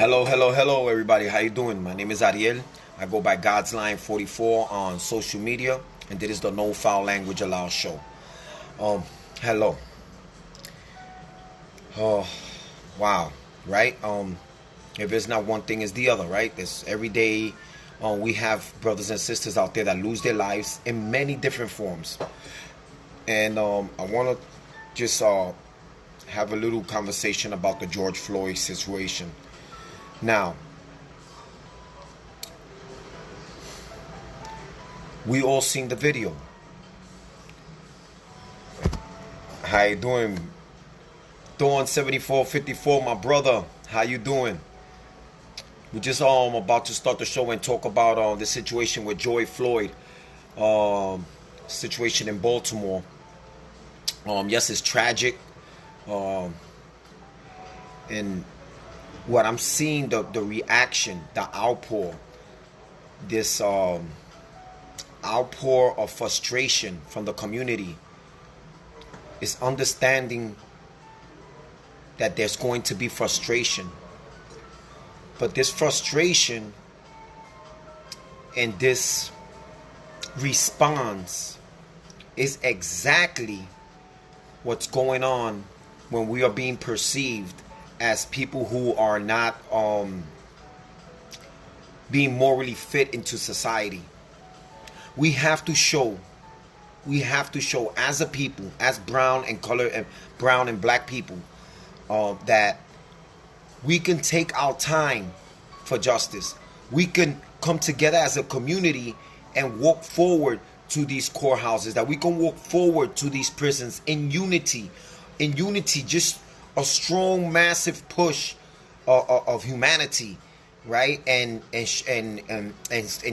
Hello, everybody. How you doing? My name is Ariel. I go by God's Line 44 on social media, and this is the No Foul Language Allowed show. Hello. Oh, wow. Right? If it's not one thing, it's the other. Right? It's every day. We have brothers and sisters out there that lose their lives in many different forms, and I want to just have a little conversation about the George Floyd situation. Now, we all seen the video. How you doing? Dawn 7454, my brother. How you doing? We just about to start the show and talk about the situation with George Floyd, situation in Baltimore. Yes, it's tragic. And what I'm seeing, the reaction, the outpour, this outpour of frustration from the community is understanding that there's going to be frustration. But this frustration and this response is exactly what's going on when we are being perceived as people who are not being morally fit into society. We have to show as a people, as brown and black people, that we can take our time for justice. We can come together as a community and walk forward to these courthouses, that we can walk forward to these prisons in unity, just a strong, massive push of humanity, right? And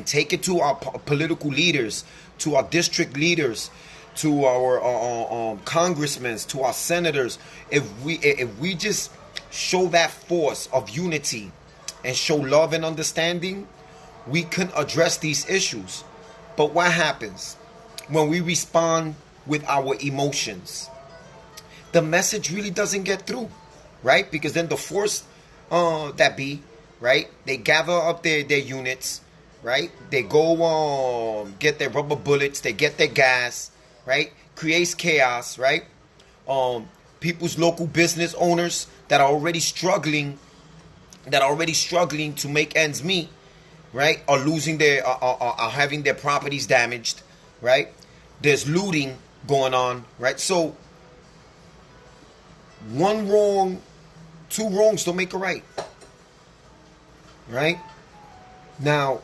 take it to our political leaders, to our district leaders, to our congressmen, to our senators. If we just show that force of unity and show love and understanding, we can address these issues. But what happens when we respond with our emotions? The message really doesn't get through, right? Because then the force right, they gather up their units, right? They go get their rubber bullets, they get their gas, right? Creates chaos, right? People's local business owners that are already struggling to make ends meet, right, are losing are having their properties damaged, right? There's looting going on, right? So one wrong, two wrongs don't make a right. Right? Now,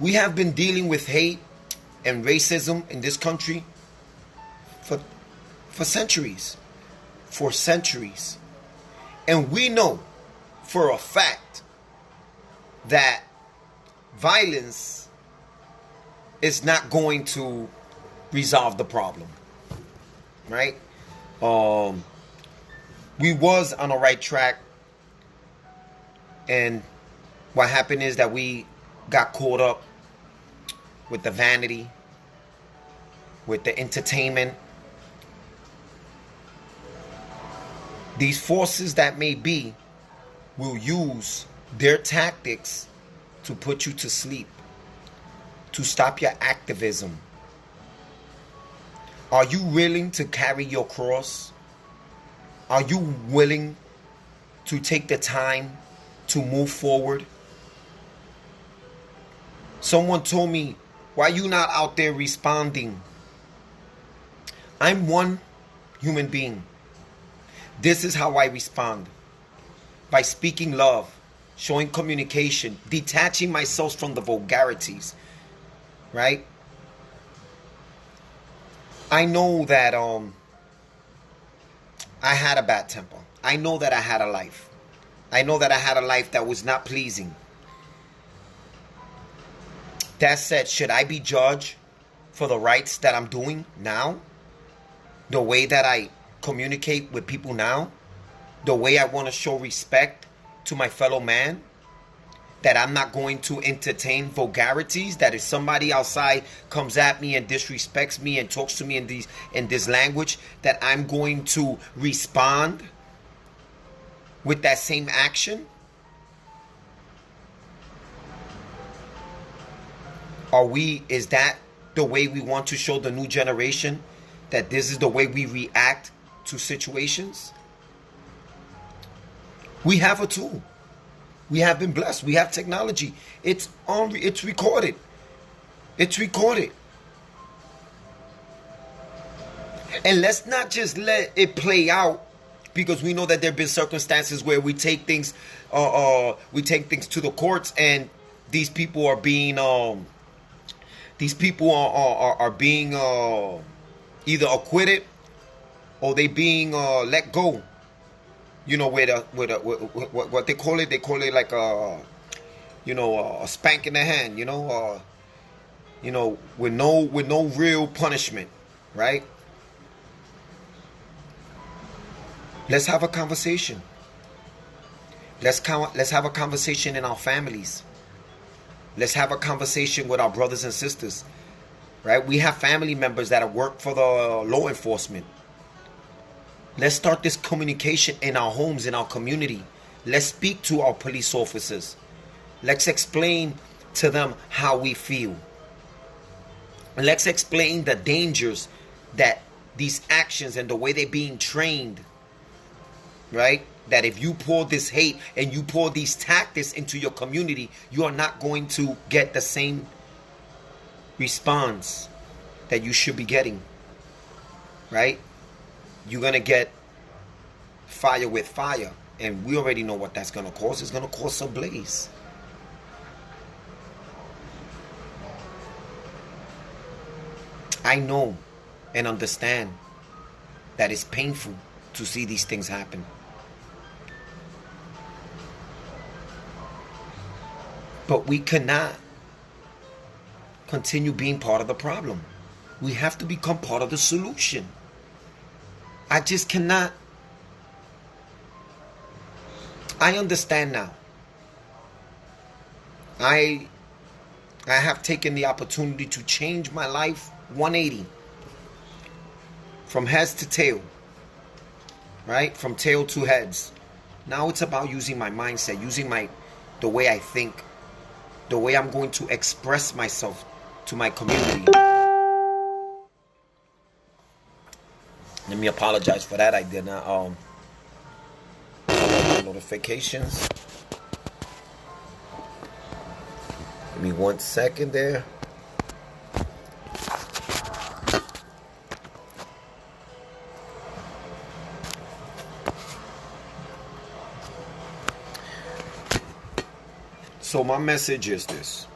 we have been dealing with hate and racism in this country for centuries. For centuries. And we know for a fact that violence is not going to resolve the problem. Right? We was on the right track, and what happened is that we got caught up with the vanity, with the entertainment. These forces that may be will use their tactics to put you to sleep, to stop your activism. Are you willing to carry your cross? Are you willing to take the time to move forward? Someone told me, why you not out there responding? I'm one human being. This is how I respond. By speaking love, showing communication, detaching myself from the vulgarities, right? I know that I had a bad temper. I know that I had a life. I know that I had a life that was not pleasing. That said, should I be judged for the rights that I'm doing now? The way that I communicate with people now? The way I want to show respect to my fellow man? That I'm not going to entertain vulgarities? That if somebody outside comes at me and disrespects me and talks to me in this language, that I'm going to respond with that same action? Is that the way we want to show the new generation that this is the way we react to situations? We have a tool. We have been blessed. We have technology. It's recorded. It's recorded. And let's not just let it play out, because we know that there have been circumstances where we take things to the courts, and these people are being being either acquitted or they being let go. You know, what they call it like a spank in the hand. With no real punishment, right? Let's have a conversation. Let's have a conversation in our families. Let's have a conversation with our brothers and sisters, right? We have family members that have worked for the law enforcement. Let's start this communication in our homes, in our community. Let's speak to our police officers. Let's explain to them how we feel. Let's explain the dangers that these actions and the way they're being trained, right? That if you pour this hate and you pour these tactics into your community, you are not going to get the same response that you should be getting, right? You're going to get fire with fire. And we already know what that's going to cause. It's going to cause a blaze. I know and understand that it's painful to see these things happen. But we cannot continue being part of the problem. We have to become part of the solution. I just cannot. I understand now. I have taken the opportunity to change my life 180. From heads to tail. Right? From tail to heads. Now it's about using my mindset, using the way I think, the way I'm going to express myself to my community. Let me apologize for that. I did not notifications. Give me 1 second there. So my message is this.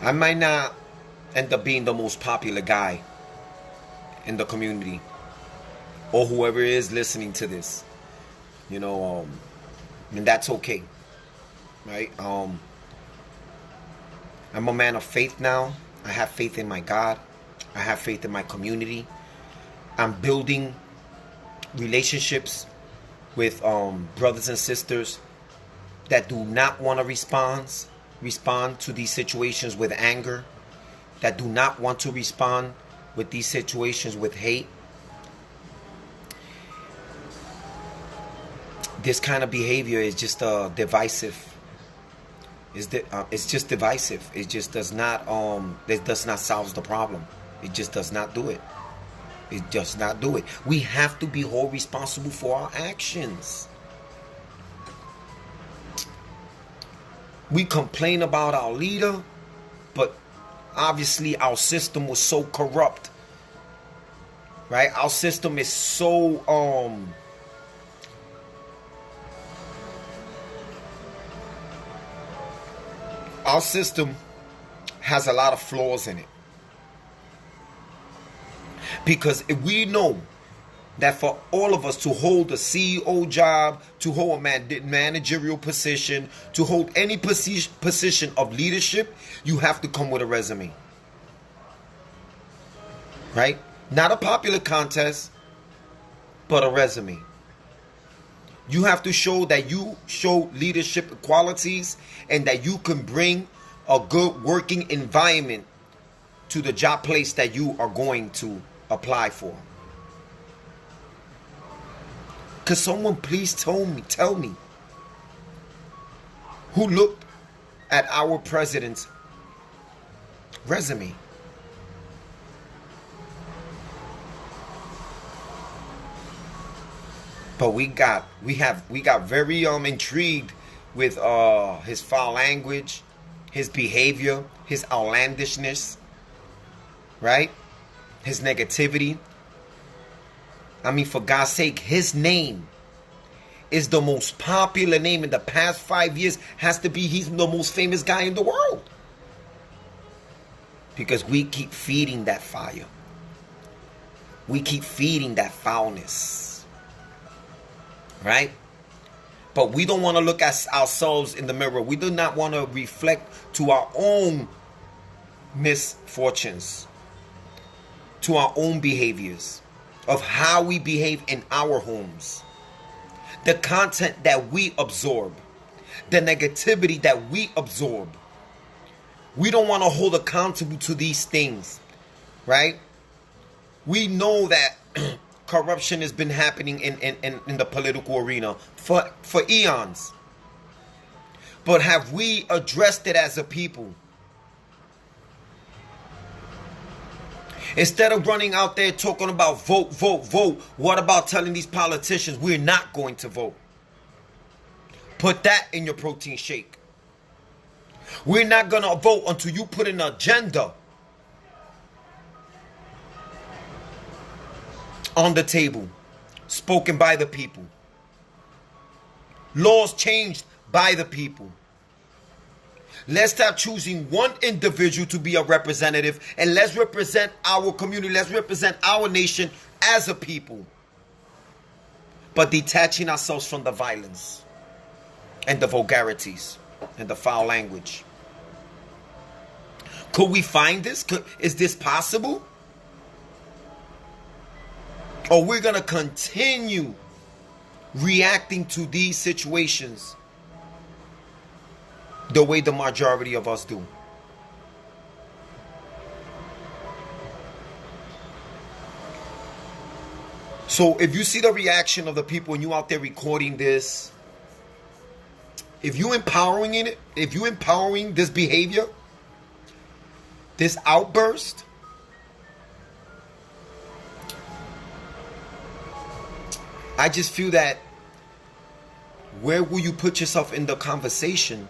I might not end up being the most popular guy in the community, or whoever is listening to this, and that's okay, right? I'm a man of faith now. I have faith in my God. I have faith in my community. I'm building relationships with brothers and sisters that do not want to respond to these situations with anger, that do not want to respond with these situations with hate. This kind of behavior is just divisive. It's just divisive. It just does not solve the problem. It just does not do it. It does not do it. We have to be wholly responsible for our actions. We complain about our leader, but obviously our system was so corrupt, right? Our system is so our system has a lot of flaws in it. Because if we know that for all of us to hold a CEO job, to hold a managerial position, to hold any position of leadership, you have to come with a resume. Right? Not a popular contest, but a resume. You have to show that you show leadership qualities and that you can bring a good working environment to the job place that you are going to apply for. Could someone please tell me who looked at our presidents resume. But we got very intrigued with his foul language, his behavior, his outlandishness, right? His negativity. I mean, for God's sake, his name is the most popular name in the past 5 years. Has to be, he's the most famous guy in the world. Because we keep feeding that fire. We keep feeding that foulness. Right? But we don't want to look at ourselves in the mirror. We do not want to reflect to our own misfortunes, to our own behaviors, of how we behave in our homes, the content that we absorb, the negativity that we absorb. We don't want to hold accountable to these things, right? We know that corruption has been happening in the political arena for eons. But have we addressed it as a people? Instead of running out there talking about vote, vote, vote, what about telling these politicians we're not going to vote? Put that in your protein shake. We're not going to vote until you put an agenda on the table, spoken by the people. Laws changed by the people. Let's stop choosing one individual to be a representative, and let's represent our community. Let's represent our nation as a people. But detaching ourselves from the violence and the vulgarities and the foul language. Could we find this? Is this possible? Or we're going to continue reacting to these situations the way the majority of us do? So if you see the reaction of the people and you out there recording this, if you empowering in it, if you empowering this behavior, this outburst, I just feel that where will you put yourself in the conversation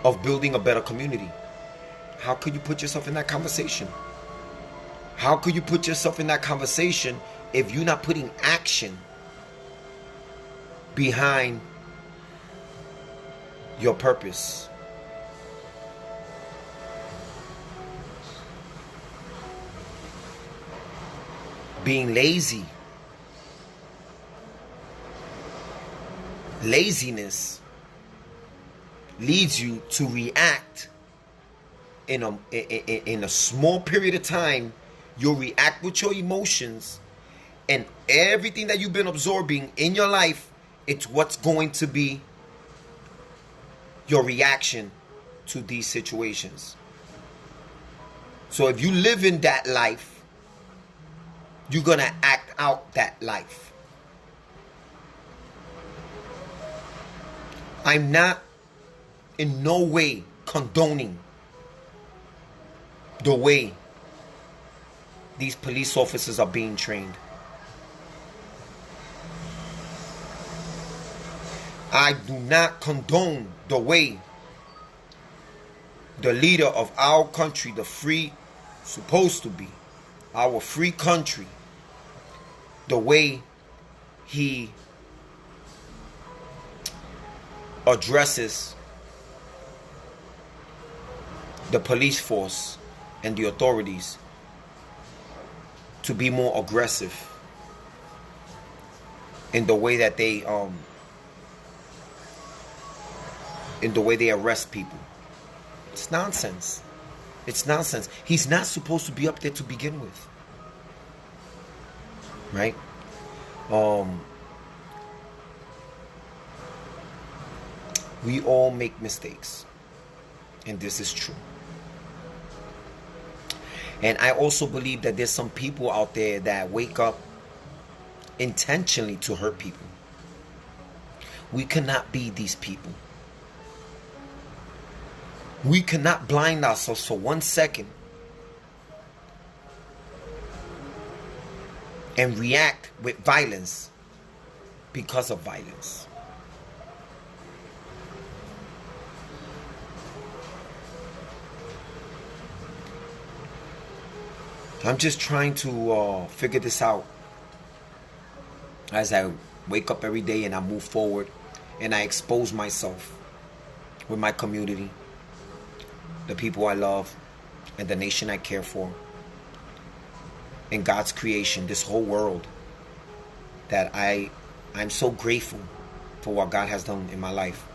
of building a better community? How could you put yourself in that conversation? How could you put yourself in that conversation if you're not putting action behind your purpose? Being lazy. Laziness leads you to react in a small period of time. You'll react with your emotions, and everything that you've been absorbing in your life, it's what's going to be your reaction to these situations. So if you live in that life, you're going to act out that life. I'm not in no way condoning the way these police officers are being trained. I do not condone the way the leader of our country, the free, supposed to be, our free country, the way he addresses the police force and the authorities to be more aggressive in the way that they arrest people. It's nonsense. It's nonsense. He's not supposed to be up there to begin with. Right? We all make mistakes. And this is true. And I also believe that there's some people out there that wake up intentionally to hurt people. We cannot be these people. We cannot blind ourselves for 1 second and react with violence because of violence. I'm just trying to figure this out as I wake up every day and I move forward and I expose myself with my community, the people I love, and the nation I care for, and God's creation, this whole world, that I'm so grateful for what God has done in my life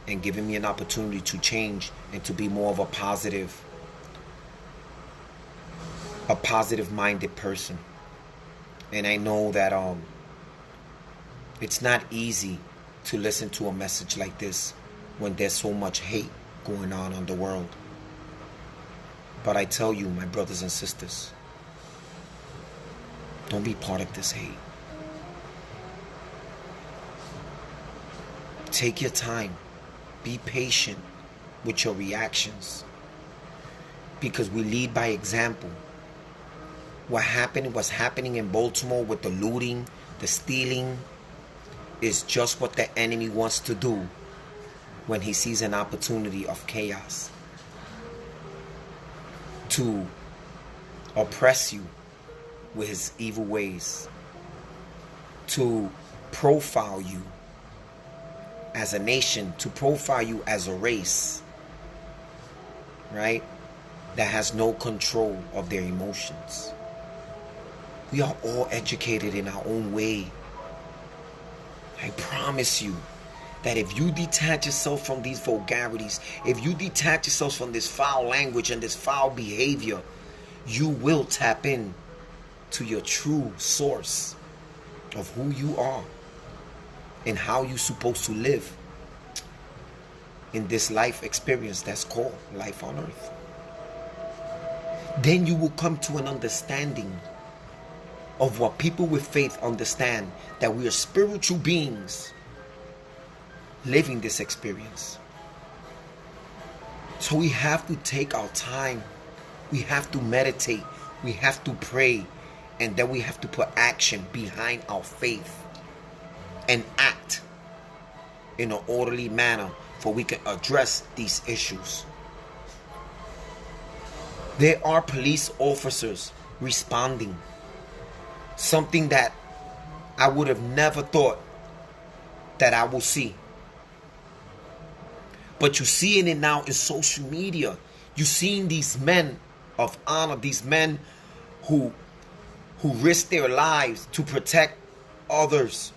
and giving me an opportunity to change and to be more of a positive minded person. And I know that it's not easy to listen to a message like this when there's so much hate going on in the world. But I tell you, my brothers and sisters, don't be part of this hate. Take your time. Be patient with your reactions, because we lead by example. What's happening in Baltimore with the looting, the stealing, is just what the enemy wants to do when he sees an opportunity of chaos, to oppress you with his evil ways, to profile you as a nation, to profile you as a race, right? That has no control of their emotions. We are all educated in our own way. I promise you that if you detach yourself from these vulgarities, if you detach yourself from this foul language and this foul behavior, you will tap in to your true source of who you are and how you're supposed to live in this life experience that's called life on earth. Then you will come to an understanding of what people with faith understand, that we are spiritual beings living this experience. So we have to take our time. We have to meditate. We have to pray. And then we have to put action behind our faith and act in an orderly manner for we can address these issues. There are police officers responding. Something that I would have never thought that I will see. But you're seeing it now in social media. You're seeing these men of honor, these men who risk their lives to protect others,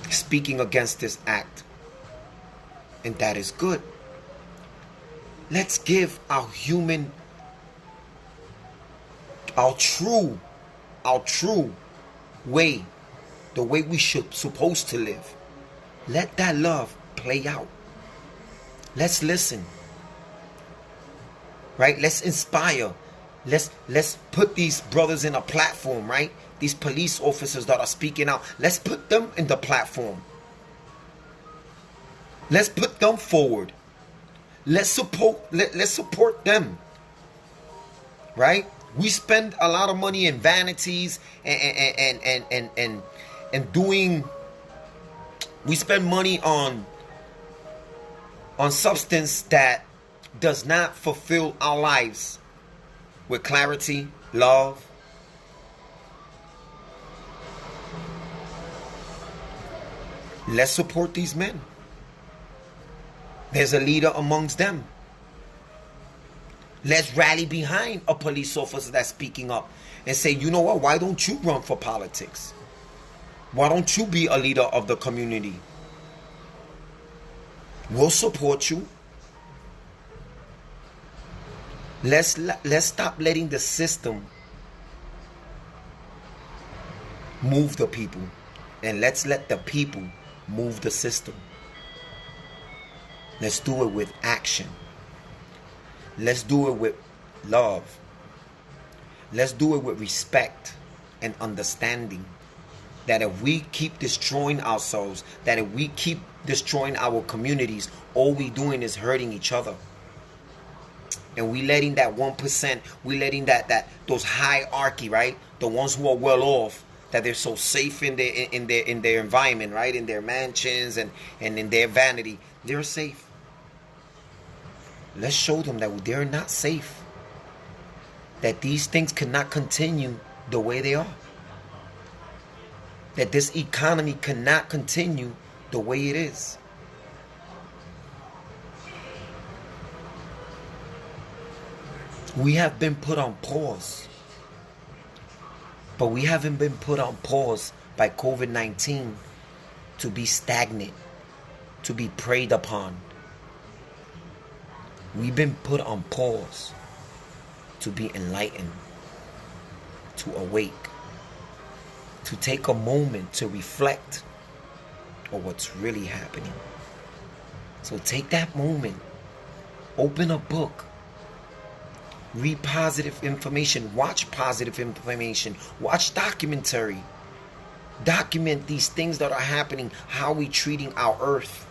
speaking against this act. And that is good. Let's give our true way, the way we supposed to live. Let that love play out. Let's listen. Right? Let's inspire. Let's put these brothers in a platform, right? These police officers that are speaking out. Let's put them in the platform. Let's put them forward. Let's support them. Right? We spend a lot of money in vanities and doing. We spend money on substance that does not fulfill our lives with clarity, love. Let's support these men. There's a leader amongst them. Let's rally behind a police officer that's speaking up and say, you know what, why don't you run for politics? Why don't you be a leader of the community? We'll support you. Let's stop letting the system move the people, and let's let the people move the system. Let's do it with action. Let's do it with love. Let's do it with respect and understanding. that if we keep destroying ourselves, that if we keep destroying our communities, all we doing is hurting each other. And we letting that 1%, we letting that those hierarchy, right? The ones who are well off, that they're so safe in their environment, right? In their mansions and in their vanity, they're safe. Let's show them that they're not safe. That these things cannot continue the way they are. That this economy cannot continue the way it is. We have been put on pause. But we haven't been put on pause by COVID-19 to be stagnant, to be preyed upon. We've been put on pause to be enlightened, to awake, to take a moment to reflect on what's really happening. So take that moment, open a book, read positive information, watch positive information, watch documentary. Document these things that are happening, how we treating our earth,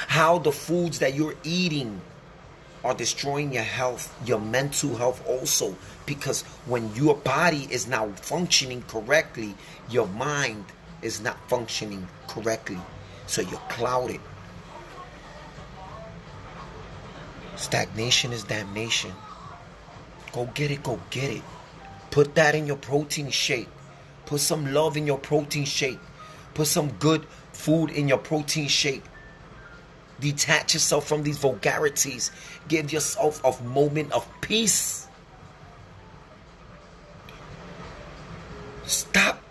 how the foods that you're eating are destroying your health, your mental health also. Because when your body is not functioning correctly, your mind is not functioning correctly. So you're clouded. Stagnation is damnation. Go get it, go get it. Put that in your protein shake. Put some love in your protein shake. Put some good food in your protein shake. Detach yourself from these vulgarities. Give yourself a moment of peace. Stop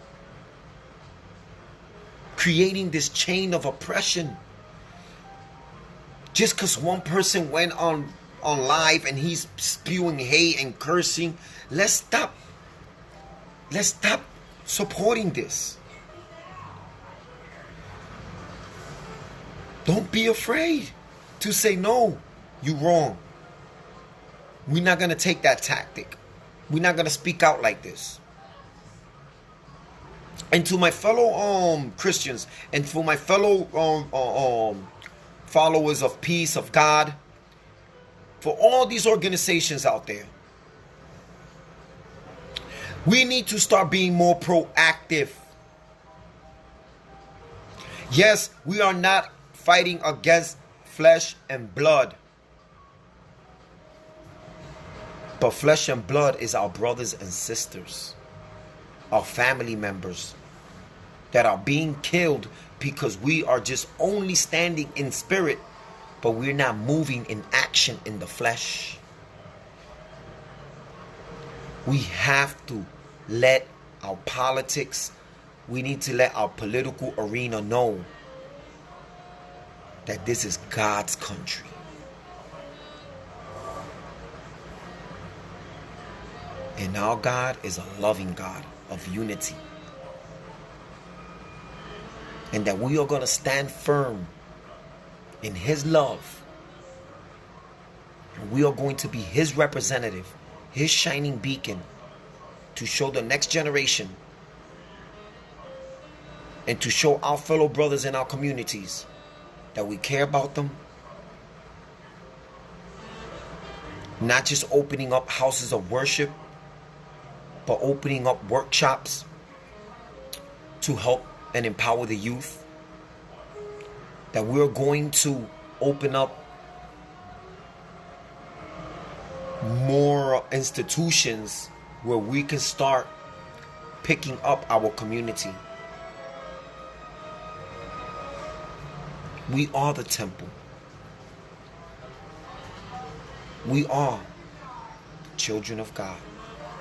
creating this chain of oppression. Just because one person went on live and he's spewing hate and cursing, let's stop supporting this. Don't be afraid to say, no, you're wrong. We're not going to take that tactic. We're not going to speak out like this. And to my fellow Christians and for my fellow followers of peace, of God, for all these organizations out there, we need to start being more proactive. Yes, we are not fighting against flesh and blood. But flesh and blood is our brothers and sisters, our family members that are being killed because we are just only standing in spirit, but we're not moving in action in the flesh. We have to let our politics, we need to let our political arena know that this is God's country. And our God is a loving God of unity. And that we are going to stand firm in His love. And we are going to be His representative, His shining beacon, to show the next generation and to show our fellow brothers in our communities that we care about them. Not just opening up houses of worship, but opening up workshops to help and empower the youth. That we're going to open up more institutions where we can start picking up our community. We are the temple. We are children of God.